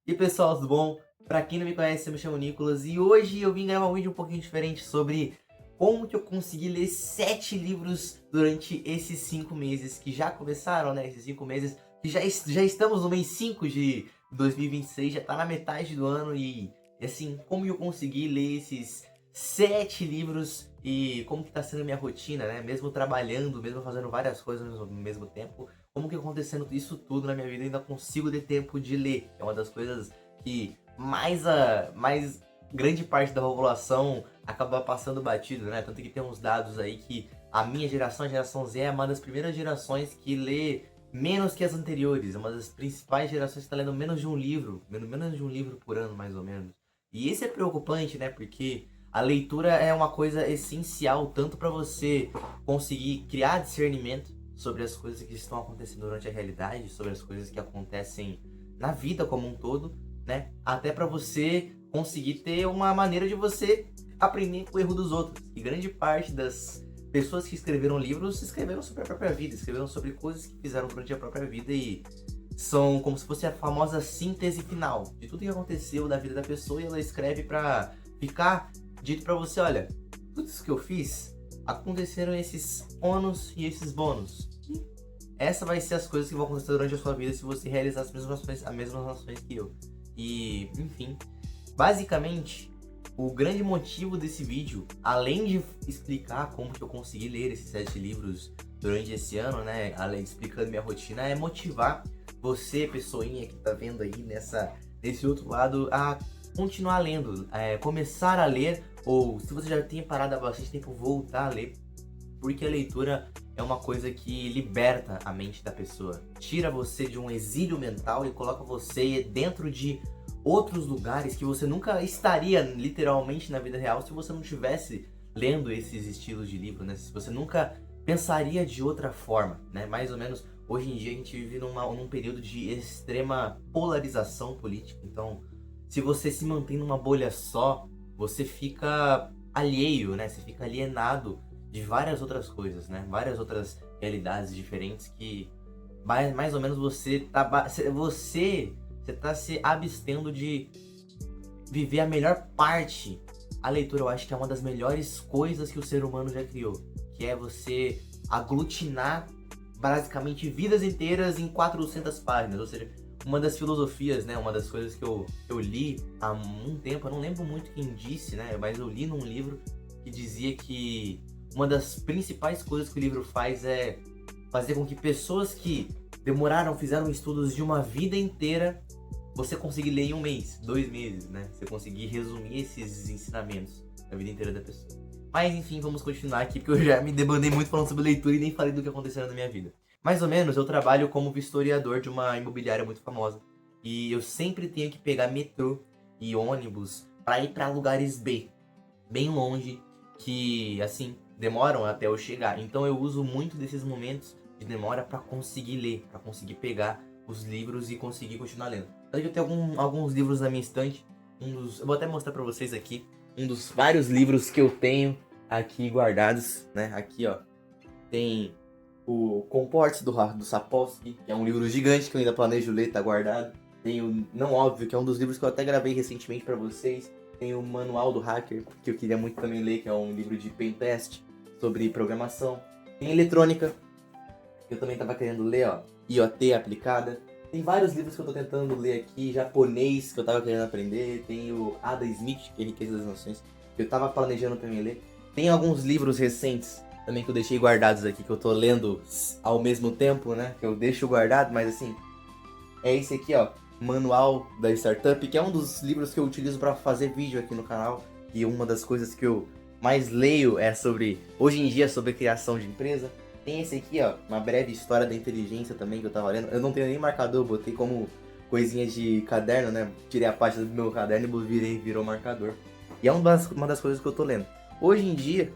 E aí, pessoal, tudo bom? Pra quem não me conhece, eu me chamo Nicolas e hoje eu vim gravar um vídeo um pouquinho diferente sobre como que eu consegui ler 7 livros durante esses 5 meses que já começaram, né? Esses 5 meses que já estamos no mês 5 de 2026, já tá na metade do ano e assim, como eu consegui ler esses 7 livros e como que tá sendo a minha rotina, né? Mesmo trabalhando, mesmo fazendo várias coisas ao mesmo tempo, como que acontecendo isso tudo na minha vida eu ainda consigo ter tempo de ler. É uma das coisas que mais grande parte da população acaba passando batido, né? Tanto que tem uns dados aí que a minha geração, a geração Z, é uma das primeiras gerações que lê menos que as anteriores. É uma das principais gerações que está lendo menos de um livro, menos de um livro por ano, mais ou menos. E isso é preocupante, né? Porque a leitura é uma coisa essencial tanto para você conseguir criar discernimento sobre as coisas que estão acontecendo durante a realidade, sobre as coisas que acontecem na vida como um todo, né? Até para você conseguir ter uma maneira de você aprender com o erro dos outros. E grande parte das pessoas que escreveram livros escreveram sobre a própria vida, escreveram sobre coisas que fizeram durante a própria vida e são como se fosse a famosa síntese final de tudo que aconteceu da vida da pessoa, e ela escreve para ficar dito para você, olha, tudo isso que eu fiz aconteceram esses ônus e esses bônus. E essa vai ser as coisas que vão acontecer durante a sua vida se você realizar as mesmas ações que eu. E, enfim, basicamente, o grande motivo desse vídeo, além de explicar como que eu consegui ler esses 7 livros durante esse ano, né, além de explicando minha rotina, é motivar você, pessoinha que tá vendo aí nesse outro lado, a continuar lendo, começar a ler, ou se você já tem parado há bastante tempo, voltar a ler, porque a leitura é uma coisa que liberta a mente da pessoa, tira você de um exílio mental e coloca você dentro de outros lugares que você nunca estaria literalmente na vida real se você não estivesse lendo esses estilos de livro, né? Se você nunca pensaria de outra forma, né? Mais ou menos, hoje em dia a gente vive num período de extrema polarização política, então se você se mantém numa bolha só, você fica alheio, né? Você fica alienado de várias outras coisas, né? Várias outras realidades diferentes que mais ou menos você tá se abstendo de viver a melhor parte. A leitura eu acho que é uma das melhores coisas que o ser humano já criou, que é você aglutinar basicamente vidas inteiras em 400 páginas, ou seja, uma das filosofias, né, uma das coisas que eu li há um tempo, eu não lembro muito quem disse, né, mas eu li num livro que dizia que uma das principais coisas que o livro faz é fazer com que pessoas que fizeram estudos de uma vida inteira, você conseguir ler em um mês, 2 meses, né? Você conseguir resumir esses ensinamentos da vida inteira da pessoa. Mas enfim, vamos continuar aqui, porque eu já me debandei muito falando sobre leitura e nem falei do que aconteceu na minha vida. Mais ou menos, eu trabalho como vistoriador de uma imobiliária muito famosa. E eu sempre tenho que pegar metrô e ônibus para ir para lugares bem longe, que assim, demoram até eu chegar. Então eu uso muito desses momentos de demora para conseguir ler, para conseguir pegar os livros e conseguir continuar lendo. Eu tenho alguns livros na minha estante. Eu vou até mostrar para vocês aqui um dos vários livros que eu tenho aqui guardados, né? Aqui, ó, tem o Comporte do Sapolsky, que é um livro gigante que eu ainda planejo ler, tá guardado. Tem o Não Óbvio, que é um dos livros que eu até gravei recentemente para vocês. Tem o Manual do Hacker, que eu queria muito também ler, que é um livro de pen test sobre programação. Tem Eletrônica, que eu também tava querendo ler, ó, IoT aplicada. Tem vários livros que eu tô tentando ler aqui, japonês, que eu tava querendo aprender. Tem o Adam Smith, que é Riqueza das Nações, que eu tava planejando também ler. Tem alguns livros recentes também que eu deixei guardados aqui, que eu tô lendo ao mesmo tempo, né? Que eu deixo guardado, mas assim, é esse aqui, ó, Manual da Startup, que é um dos livros que eu utilizo para fazer vídeo aqui no canal. E uma das coisas que eu mais leio é hoje em dia, sobre criação de empresa. Tem esse aqui, ó, Uma Breve História da Inteligência também, que eu tava lendo. Eu não tenho nem marcador, botei como coisinha de caderno, né? Tirei a página do meu caderno e virou marcador. E é uma das coisas que eu tô lendo. Hoje em dia,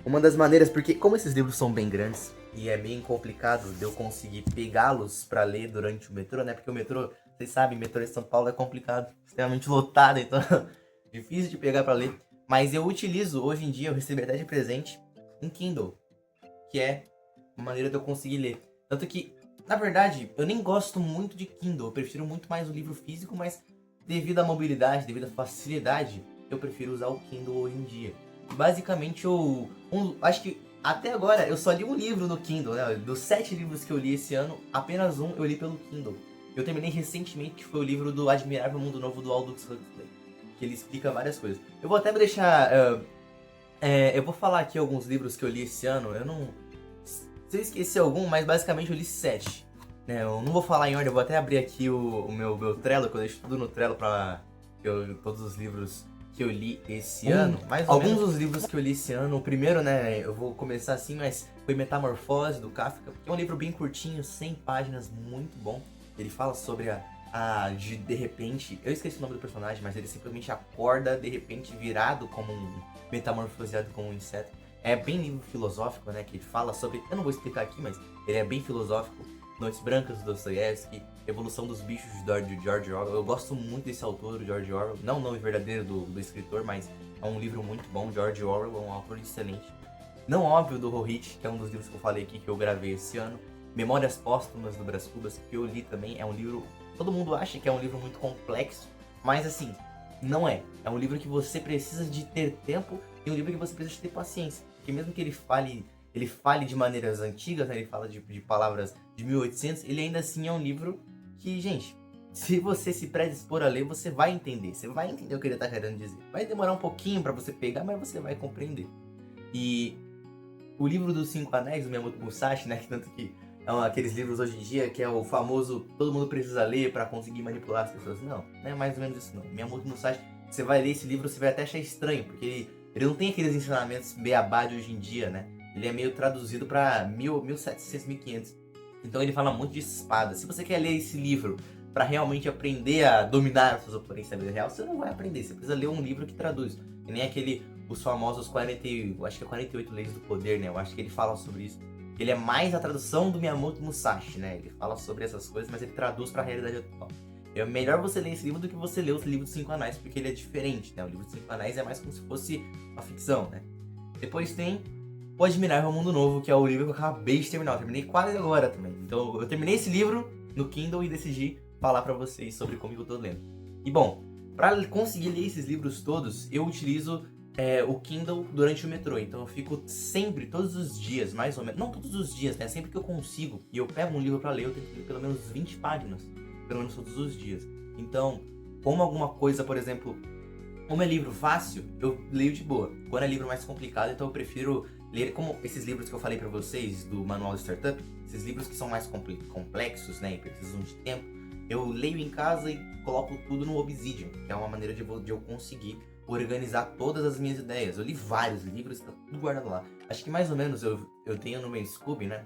uma das maneiras, porque como esses livros são bem grandes e é bem complicado de eu conseguir pegá-los pra ler durante o metrô, né? Porque o metrô, vocês sabem, o metrô de São Paulo é complicado, extremamente lotado, então difícil de pegar pra ler. Mas eu utilizo, hoje em dia, eu recebi até de presente um Kindle, que é uma maneira de eu conseguir ler. Tanto que, na verdade, eu nem gosto muito de Kindle, eu prefiro muito mais o livro físico, mas devido à mobilidade, devido à facilidade, eu prefiro usar o Kindle hoje em dia. Basicamente, acho que até agora eu só li um livro no Kindle, né? Dos 7 livros que eu li esse ano, apenas um eu li pelo Kindle. Eu terminei recentemente, que foi o livro do Admirável Mundo Novo do Aldous Huxley, que ele explica várias coisas. Eu vou até deixar... eu vou falar aqui alguns livros que eu li esse ano. Eu não... Se eu esqueci algum, mas basicamente eu li 7. Né? Eu não vou falar em ordem, eu vou até abrir aqui o meu Trello, que eu deixo tudo no Trello pra... todos os livros que eu li esse ano. Alguns dos livros que eu li esse ano, o primeiro, né, eu vou começar assim, mas foi Metamorfose, do Kafka, que é um livro bem curtinho, 100 páginas, muito bom. Ele fala sobre de repente, eu esqueci o nome do personagem, mas ele simplesmente acorda, de repente, virado como metamorfoseado como um inseto. É bem livro filosófico, né, que ele fala sobre, eu não vou explicar aqui, mas ele é bem filosófico. Noites Brancas, do Dostoiévski, Evolução dos Bichos, de George Orwell. Eu gosto muito desse autor, George Orwell. Não o nome verdadeiro do escritor, mas é um livro muito bom. George Orwell é um autor excelente. Não Óbvio, do Rohit, que é um dos livros que eu falei aqui, que eu gravei esse ano. Memórias Póstumas, do Brás Cubas, que eu li também. É um livro... Todo mundo acha que é um livro muito complexo, mas assim, não é. É um livro que você precisa de ter tempo e um livro que você precisa de ter paciência. Porque mesmo que ele fale de maneiras antigas, né? Ele fala de palavras de 1800, ele ainda assim é um livro que, gente, se você se predispor a ler, você vai entender. Você vai entender o que ele tá querendo dizer. Vai demorar um pouquinho pra você pegar, mas você vai compreender. E o livro dos 5 Anéis, do Miyamoto Musashi, né? Tanto que é aqueles livros hoje em dia que é o famoso todo mundo precisa ler pra conseguir manipular as pessoas. Não é mais ou menos isso não. Miyamoto Musashi, você vai ler esse livro, você vai até achar estranho, porque ele não tem aqueles ensinamentos beabá de hoje em dia, né? Ele é meio traduzido para 1700, 1500. Então ele fala muito de espada. Se você quer ler esse livro para realmente aprender a dominar os seus oponentes na vida real, você não vai aprender. Você precisa ler um livro que traduz. E nem os famosos 48 Leis do Poder, né? Eu acho que ele fala sobre isso. Ele é mais a tradução do Miyamoto Musashi, né? Ele fala sobre essas coisas, mas ele traduz para a realidade atual. É melhor você ler esse livro do que você ler os livros dos 5 Anéis, porque ele é diferente, né? O livro dos 5 Anéis é mais como se fosse uma ficção, né? Depois tem O Admirável Mundo Novo, que é o livro que eu acabei de terminar. Eu terminei quase agora também. Então eu terminei esse livro no Kindle e decidi falar pra vocês sobre como eu tô lendo. E bom, pra conseguir ler esses livros todos, eu utilizo o Kindle durante o metrô. Então eu fico sempre, todos os dias, mais ou menos, não todos os dias, né? Sempre que eu consigo e eu pego um livro pra ler, eu tenho que ler pelo menos 20 páginas, pelo menos todos os dias. Então, como alguma coisa, por exemplo, como é livro fácil, eu leio de boa. Quando é livro mais complicado, então eu prefiro ler, como esses livros que eu falei pra vocês, do Manual de Startup, esses livros que são mais complexos, né, e precisam de tempo, eu leio em casa e coloco tudo no Obsidian, que é uma maneira de eu conseguir organizar todas as minhas ideias. Eu li vários livros, tá tudo guardado lá. Acho que mais ou menos eu tenho no meu Scooby, né,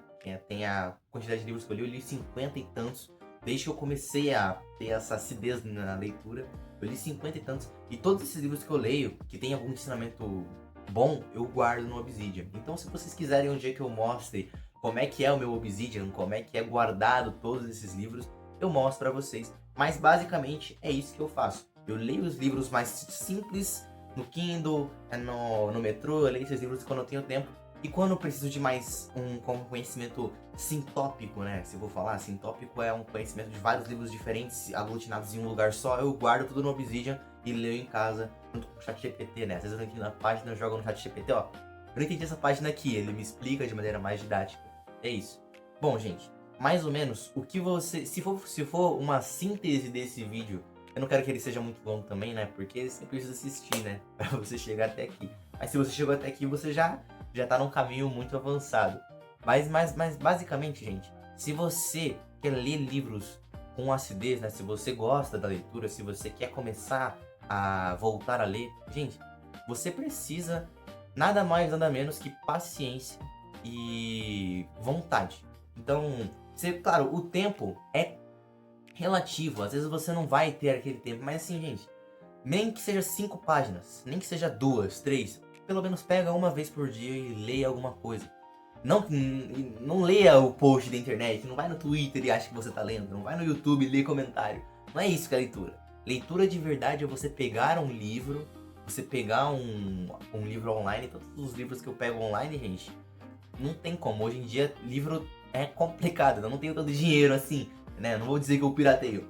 tem a quantidade de livros que eu li 50 e tantos, desde que eu comecei a ter essa acidez na leitura. Eu li 50 e tantos, e todos esses livros que eu leio, que tem algum ensinamento bom, eu guardo no Obsidian. Então se vocês quiserem um dia que eu mostre como é que é o meu Obsidian, como é que é guardado todos esses livros, eu mostro pra vocês. Mas basicamente é isso que eu faço. Eu leio os livros mais simples no Kindle, no metrô, eu leio esses livros quando eu tenho tempo. E quando eu preciso de mais um conhecimento sintópico, né? Se eu vou falar, sintópico é um conhecimento de vários livros diferentes aglutinados em um lugar só. Eu guardo tudo no Obsidian e leio em casa junto com o ChatGPT, né? Às vezes eu não entendo a página, eu jogo no ChatGPT, ó. Eu não entendi essa página aqui, ele me explica de maneira mais didática. É isso. Bom, gente, mais ou menos o que você... Se for uma síntese desse vídeo, eu não quero que ele seja muito longo também, né? Porque você precisa assistir, né? Pra você chegar até aqui. Mas se você chegou até aqui, você já tá num caminho muito avançado. Mas basicamente, gente, se você quer ler livros com acidez, né? Se você gosta da leitura, se você quer começar a voltar a ler, gente, você precisa nada mais, nada menos que paciência e vontade. Então, claro, o tempo é relativo. Às vezes você não vai ter aquele tempo, mas assim, gente, nem que seja 5 páginas, nem que seja 2, 3, pelo menos pega uma vez por dia e leia alguma coisa. Não leia o post da internet, não vai no Twitter e acha que você tá lendo, não vai no YouTube e lê comentário. Não é isso que é leitura. Leitura de verdade é você pegar um livro, você pegar um livro online. Todos os livros que eu pego online, gente, não tem como. Hoje em dia, livro é complicado, eu não tenho tanto dinheiro assim, né? Não vou dizer que eu pirateio.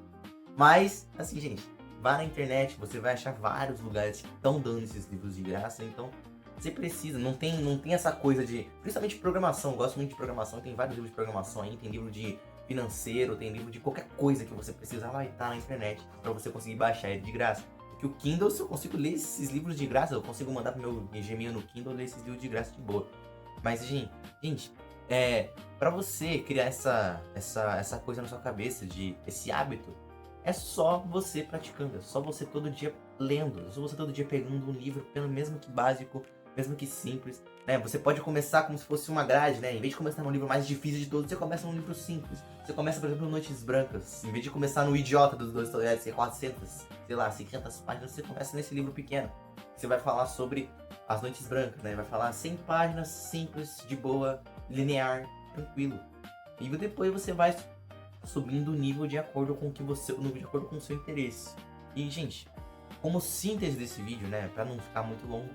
Mas, assim, gente, vá na internet, você vai achar vários lugares que estão dando esses livros de graça, então você precisa, não tem essa coisa de, principalmente programação, eu gosto muito de programação, tem vários livros de programação aí, tem livro de financeiro, tem livro de qualquer coisa que você precisar, vai estar na internet para você conseguir baixar ele de graça. Porque o Kindle, se eu consigo ler esses livros de graça, eu consigo mandar pro meu Gmail no Kindle ler esses livros de graça de boa. Mas, gente, para você criar essa coisa na sua cabeça, de esse hábito, é só você praticando, é só você todo dia lendo, é só você todo dia pegando um livro, pelo mesmo que básico, mesmo que simples, né? Você pode começar como se fosse uma grade, né? Em vez de começar no livro mais difícil de todos, você começa num livro simples. Você começa, por exemplo, no Noites Brancas. Em vez de começar no Idiota dos Dostoiévski, 400, sei lá, 500 páginas, você começa nesse livro pequeno. Você vai falar sobre as Noites Brancas, né? Vai falar 100 páginas, simples, de boa, linear, tranquilo. E depois você vai subindo o nível de acordo com de acordo com o seu interesse. E, gente, como síntese desse vídeo, né, para não ficar muito longo,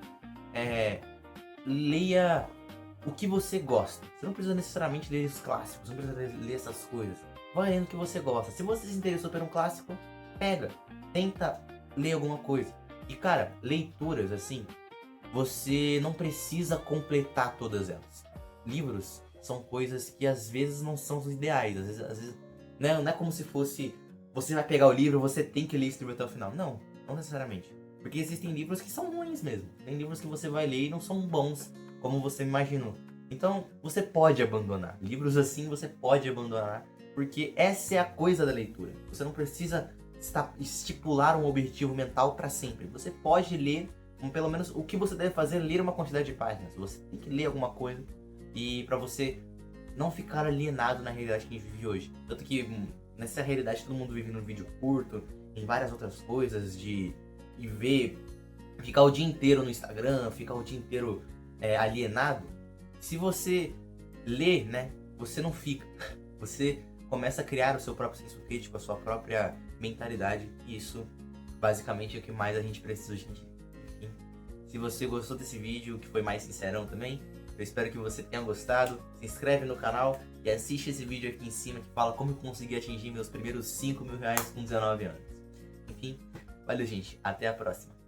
leia o que você gosta. Você não precisa necessariamente ler os clássicos, não precisa ler essas coisas. Vai lendo o que você gosta. Se você se interessou por um clássico, tenta ler alguma coisa. E, cara, leituras assim, você não precisa completar todas elas. Livros são coisas que às vezes não são os ideais, às vezes não é como se fosse, você vai pegar o livro, você tem que ler esse livro até o final. Não necessariamente. Porque existem livros que são ruins mesmo. Tem livros que você vai ler e não são bons como você imaginou. Então, você pode abandonar. Livros assim você pode abandonar, porque essa é a coisa da leitura. Você não precisa estipular um objetivo mental para sempre. Você pode ler, pelo menos o que você deve fazer é ler uma quantidade de páginas. Você tem que ler alguma coisa e para você não ficar alienado na realidade que a gente vive hoje. Tanto que nessa realidade todo mundo vive num vídeo curto, em várias outras coisas, ficar o dia inteiro no Instagram, ficar o dia inteiro alienado. Se você lê, né, você não fica. Você começa a criar o seu próprio senso crítico, a sua própria mentalidade. E isso, basicamente, é o que mais a gente precisa hoje em dia. Enfim, se você gostou desse vídeo, que foi mais sincerão também, eu espero que você tenha gostado. Se inscreve no canal e assiste esse vídeo aqui em cima que fala como eu consegui atingir meus primeiros 5 mil reais com 19 anos. Enfim, valeu, gente. Até a próxima.